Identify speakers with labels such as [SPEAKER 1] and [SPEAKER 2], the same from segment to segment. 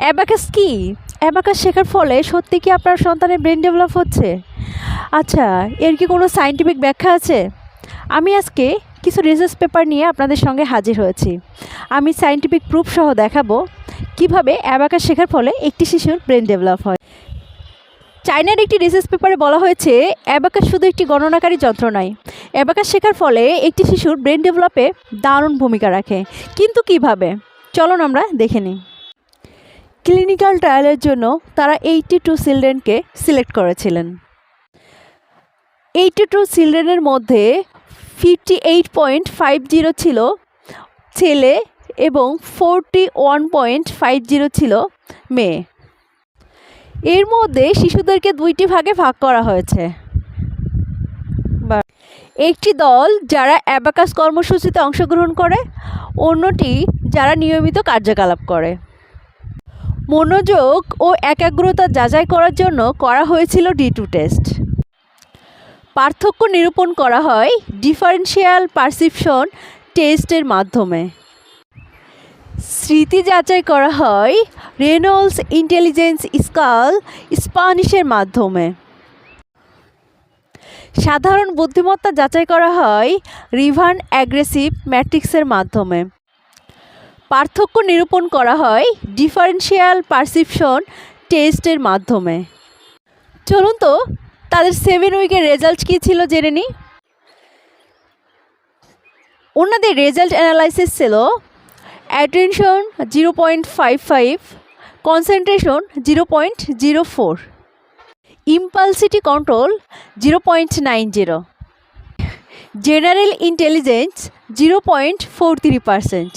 [SPEAKER 1] Abacus কি? Abacus শেখার ফলে সত্যি কি আপনার সন্তানের ব্রেন ডেভেলপ হচ্ছে? আচ্ছা, এর কি কোনো সায়েন্টিফিক ব্যাখ্যা আছে? আমি আজকে কিছু রিসার্চ পেপার নিয়ে আপনাদের সঙ্গে হাজির হয়েছি। আমি সায়েন্টিফিক প্রুফ সহ দেখাবো কিভাবে অ্যাবাকাস শেখার ফলে একটি শিশুর ব্রেন ডেভেলপ হয়। চায়নার একটি রিসার্চ পেপারে বলা হয়েছে অ্যাবাকাস শুধু একটি গণনাকারী যন্ত্র নয়, অ্যাবাকাস শেখার ফলে একটি শিশুর ব্রেন ডেভেলপে দারুণ ভূমিকা রাখে। কিন্তু কিভাবে? চলুন আমরা দেখে নিই। ক্লিনিক্যাল ট্রায়ালের জন্য তারা 82 চিলড্রেনকে সিলেক্ট করেছিলেন। 82 চিলড্রেনের মধ্যে 58.50 ছিল ছেলে এবং 41.50 ছিল মেয়ে। এর মধ্যে শিশুদেরকে দুইটি ভাগে ভাগ করা হয়েছে। একটি দল যারা অ্যাবাকাস কর্মসূচিতে অংশগ্রহণ করে, অন্যটি যারা নিয়মিত কার্যকলাপ করে। মনোযোগ ও একাগ্রতা যাচাই করার জন্য করা হয়েছিল D2 টেস্ট। পার্থক্য নিরূপণ করা হয় ডিফারেন্সিয়াল পারসেপশন টেস্টের মাধ্যমে। স্মৃতি যাচাই করা হয় রেনল্ডস ইন্টেলিজেন্স স্কেল স্প্যানিশের মাধ্যমে। সাধারণ বুদ্ধিমত্তা যাচাই করা হয় রিভান অ্যাগ্রেসিভ ম্যাট্রিক্সের মাধ্যমে। পার্থক্য নিরূপণ করা হয় ডিফারেন্সিয়াল পারসেপশন টেস্টের মাধ্যমে। চলুন তো তাদের 7 উইকের রেজাল্ট কী ছিল জেনে নিই। ওনাদের রেজাল্ট অ্যানালাইসিস ছিল attention 0.55, concentration 0.04, impulsivity control 0.90, general intelligence 0.43%।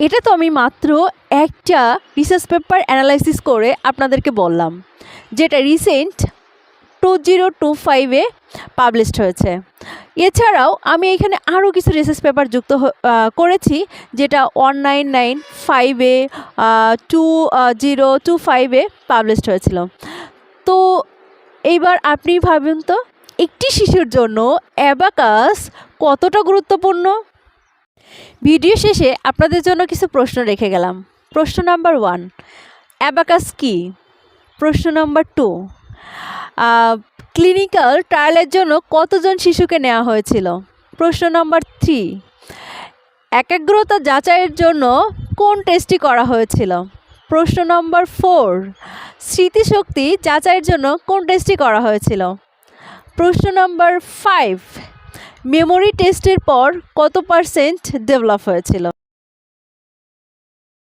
[SPEAKER 1] এটা তো আমি মাত্র একটা রিসার্চ পেপার অ্যানালাইসিস করে আপনাদেরকে বললাম, যেটা রিসেন্ট 2025-এ পাবলিশড হয়েছে। এছাড়াও আমি এখানে আরও কিছু রিসার্চ পেপার যুক্ত করেছি, যেটা 1995-এ 2025-এ পাবলিশড হয়েছিল। তো এইবার আপনি ভাবুন তো, একটি শিশুর জন্য অ্যাবাকাস কতটা গুরুত্বপূর্ণ। ভিডিও শেষে আপনাদের জন্য কিছু প্রশ্ন রেখে গেলাম। প্রশ্ন নাম্বার 1, অ্যাবাকাস কি? প্রশ্ন নাম্বার 2, ক্লিনিক্যাল ট্রায়ালের জন্য কতজন শিশুকে নেওয়া হয়েছিল? প্রশ্ন নাম্বার 3, একাগ্রতা যাচাইয়ের জন্য কোন টেস্টটি করা হয়েছিল? প্রশ্ন নম্বর 4, স্মৃতিশক্তি যাচাইয়ের জন্য কোন টেস্টটি করা হয়েছিল? প্রশ্ন নম্বর 5, মেমোরি টেস্টের পর কত % ডেভেলপ হয়েছিল?